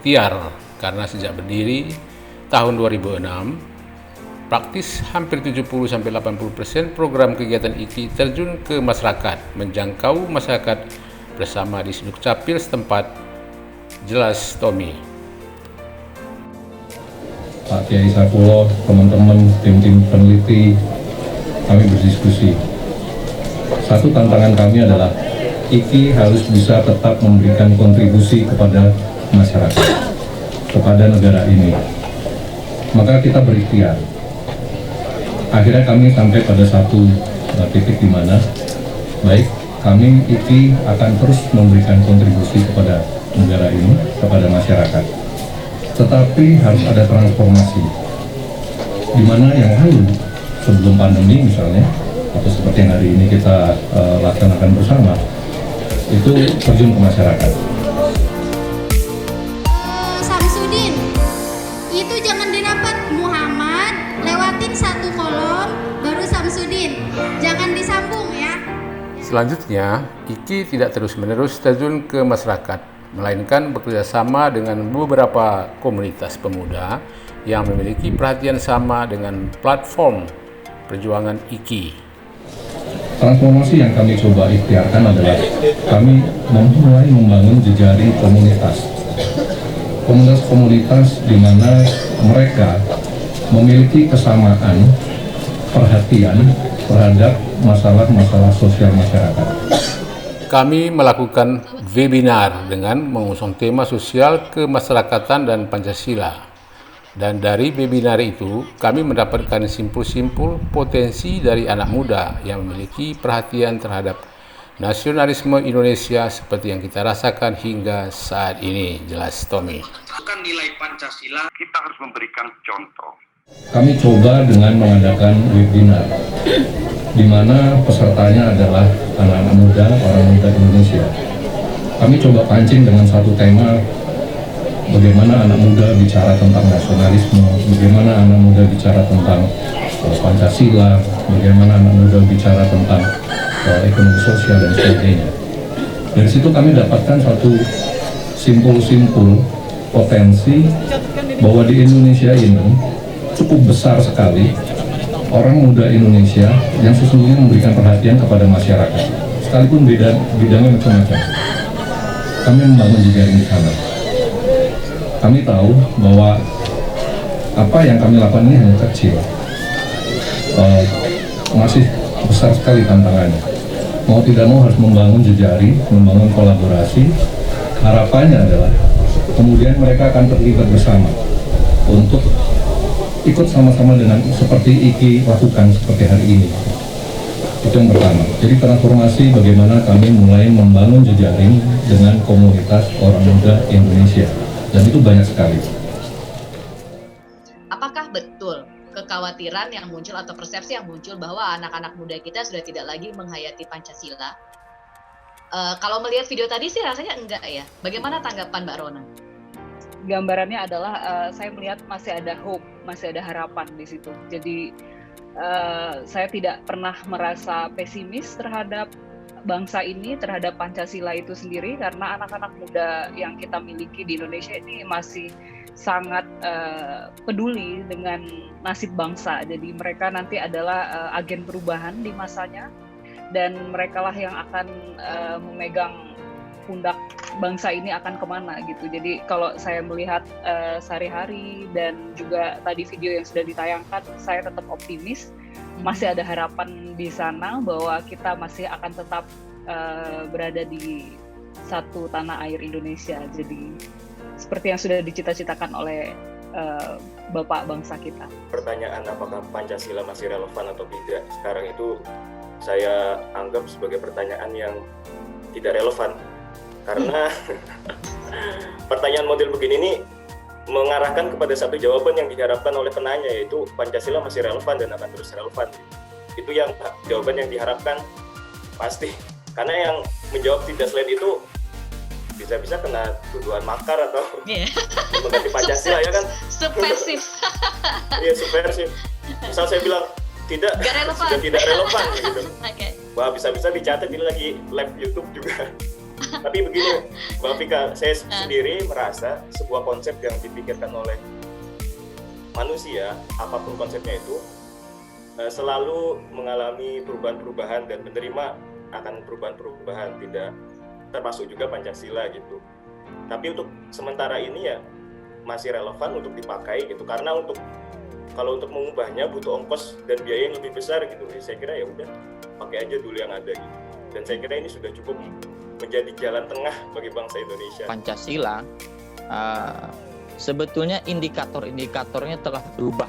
berikhtiar karena sejak berdiri tahun 2006, praktis hampir 70-80% program kegiatan IKI terjun ke masyarakat, menjangkau masyarakat bersama di Dukcapil setempat. Jelas Tommy. Pak Kiai Saifullah, teman-teman tim-tim peneliti, kami berdiskusi. Satu tantangan kami adalah IKI harus bisa tetap memberikan kontribusi kepada masyarakat, kepada negara ini. Maka kita berikhtiar. Akhirnya kami sampai pada satu titik di mana baik kami IKI akan terus memberikan kontribusi kepada negara ini, kepada masyarakat. Tetapi harus ada transformasi. Di mana yang lalu sebelum pandemi misalnya, atau seperti yang hari ini kita laksanakan bersama, itu terjun ke masyarakat. Samsudin, itu jangan didapat Muhammad, lewatin satu kolom, baru Samsudin, jangan disambung ya. Selanjutnya, IKI tidak terus-menerus terjun ke masyarakat, melainkan bekerjasama dengan beberapa komunitas pemuda yang memiliki perhatian sama dengan platform perjuangan IKI. Transformasi yang kami coba ikhtiarkan adalah kami mulai membangun jejaring komunitas. Komunitas-komunitas di mana mereka memiliki kesamaan perhatian terhadap masalah-masalah sosial masyarakat. Kami melakukan webinar dengan mengusung tema sosial kemasyarakatan dan Pancasila. Dan dari webinar itu, kami mendapatkan simpul-simpul potensi dari anak muda yang memiliki perhatian terhadap nasionalisme Indonesia seperti yang kita rasakan hingga saat ini. Jelas Tommy. Bukan nilai Pancasila, kita harus memberikan contoh. Kami coba dengan mengadakan webinar, di mana pesertanya adalah anak-anak muda, orang muda Indonesia. Kami coba pancing dengan satu tema, bagaimana anak muda bicara tentang nasionalisme, bagaimana anak muda bicara tentang Pancasila, bagaimana anak muda bicara tentang ekonomi sosial dan sebagainya. Dari situ kami dapatkan satu simpul-simpul potensi bahwa di Indonesia ini cukup besar sekali orang muda Indonesia yang sesungguhnya memberikan perhatian kepada masyarakat, sekalipun bidangnya macam-macam. Kami membangun jejaring di sana. Kami tahu bahwa apa yang kami lakukan ini hanya kecil, masih besar sekali tantangannya. Mau tidak mau harus membangun jejaring, membangun kolaborasi. Harapannya adalah kemudian mereka akan terlibat bersama untuk ikut sama-sama dengan seperti IKI lakukan seperti hari ini. Itu yang pertama. Jadi transformasi bagaimana kami mulai membangun jejaring dengan komunitas orang muda Indonesia. Dan itu banyak sekali. Apakah betul kekhawatiran yang muncul atau persepsi yang muncul bahwa anak-anak muda kita sudah tidak lagi menghayati Pancasila? Kalau melihat video tadi sih rasanya enggak ya. Bagaimana tanggapan Mbak Rona? Gambarannya adalah saya melihat masih ada hope, masih ada harapan di situ. Jadi saya tidak pernah merasa pesimis terhadap bangsa ini, terhadap Pancasila itu sendiri, karena anak-anak muda yang kita miliki di Indonesia ini masih sangat peduli dengan nasib bangsa. Jadi mereka nanti adalah agen perubahan di masanya, dan merekalah yang akan memegang pundak bangsa ini akan kemana gitu. Jadi kalau saya melihat sehari-hari dan juga tadi video yang sudah ditayangkan, saya tetap optimis, masih ada harapan di sana bahwa kita masih akan tetap berada di satu tanah air Indonesia. Jadi seperti yang sudah dicita-citakan oleh Bapak bangsa kita. Pertanyaan apakah Pancasila masih relevan atau tidak sekarang itu saya anggap sebagai pertanyaan yang tidak relevan. Karena pertanyaan model begini ini mengarahkan kepada satu jawaban yang diharapkan oleh penanya, yaitu Pancasila masih relevan dan akan terus relevan. Itu yang jawaban yang diharapkan pasti. Karena yang menjawab tidak selain itu bisa-bisa kena tuduhan makar atau mengganti Pancasila, ya kan? Subversif. Iya, subversif. Misal saya bilang tidak, sudah tidak relevan gitu. Okay. Wah, bisa-bisa dicatat ini lagi live YouTube juga. Tapi begini, Mbak Vika, saya sendiri merasa sebuah konsep yang dipikirkan oleh manusia, apapun konsepnya itu, selalu mengalami perubahan-perubahan dan menerima akan perubahan-perubahan, tidak termasuk juga Pancasila gitu. Tapi untuk sementara ini ya masih relevan untuk dipakai gitu, karena kalau untuk mengubahnya butuh ongkos dan biaya yang lebih besar gitu. Saya kira ya udah pakai aja dulu yang ada gitu. Dan saya kira ini sudah cukup menjadi jalan tengah bagi bangsa Indonesia. Pancasila sebetulnya indikator-indikatornya telah berubah.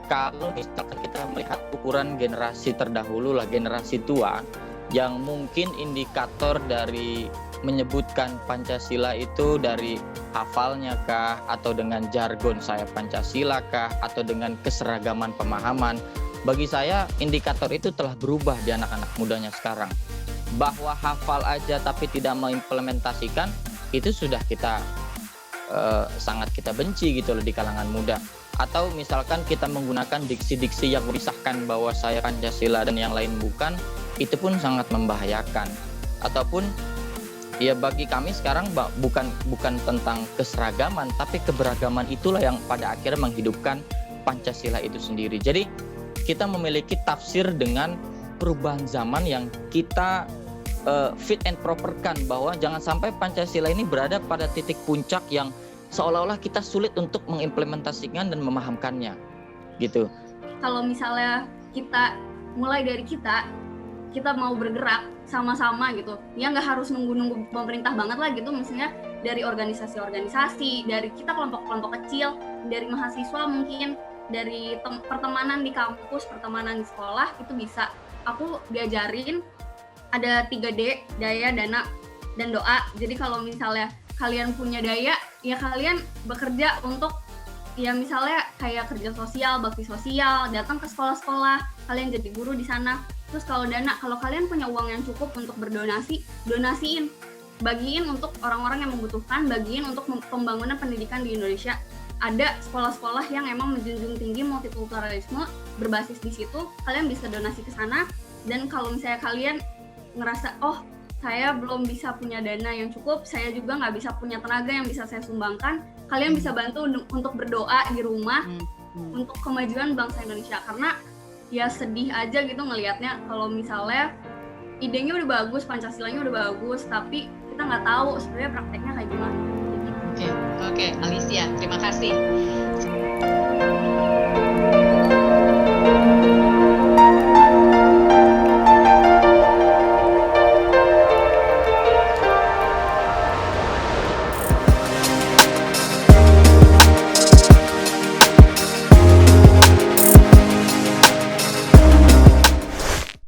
Kalau misalkan kita melihat ukuran generasi terdahulu lah, generasi tua, yang mungkin indikator dari menyebutkan Pancasila itu dari hafalnya kah, atau dengan jargon saya Pancasila kah, atau dengan keseragaman pemahaman. Bagi saya indikator itu telah berubah di anak-anak mudanya sekarang. Bahwa hafal aja tapi tidak mengimplementasikan, itu sudah kita sangat kita benci gitu loh di kalangan muda. Atau misalkan kita menggunakan diksi-diksi yang memisahkan bahwa saya Pancasila dan yang lain bukan, itu pun sangat membahayakan. Ataupun ya bagi kami sekarang bukan tentang keseragaman, tapi keberagaman itulah yang pada akhirnya menghidupkan Pancasila itu sendiri. Jadi kita memiliki tafsir dengan perubahan zaman yang kita fit and properkan, bahwa jangan sampai Pancasila ini berada pada titik puncak yang seolah-olah kita sulit untuk mengimplementasikan dan memahamkannya gitu. Kalau misalnya kita mulai dari kita mau bergerak sama-sama gitu, ya nggak harus nunggu pemerintah banget lah gitu, maksudnya dari organisasi-organisasi, dari kita kelompok-kelompok kecil, dari mahasiswa mungkin, dari pertemanan di kampus, pertemanan di sekolah, itu bisa. Aku diajarin ada 3D, daya, dana, dan doa. Jadi kalau misalnya kalian punya daya, ya kalian bekerja untuk, ya misalnya kayak kerja sosial, bakti sosial, datang ke sekolah-sekolah, kalian jadi guru di sana. Terus kalau dana, kalau kalian punya uang yang cukup untuk berdonasi, donasiin. Bagiin untuk orang-orang yang membutuhkan, bagiin untuk pembangunan pendidikan di Indonesia. Ada sekolah-sekolah yang emang menjunjung tinggi multikulturalisme, berbasis di situ, kalian bisa donasi ke sana. Dan kalau misalnya kalian ngerasa, oh saya belum bisa punya dana yang cukup, saya juga nggak bisa punya tenaga yang bisa saya sumbangkan, kalian bisa bantu untuk berdoa di rumah untuk kemajuan bangsa Indonesia. Karena ya sedih aja gitu ngelihatnya kalau misalnya idenya udah bagus, Pancasilanya udah bagus, tapi kita nggak tahu sebenarnya prakteknya kayak gimana. Oke, Alicia, terima kasih.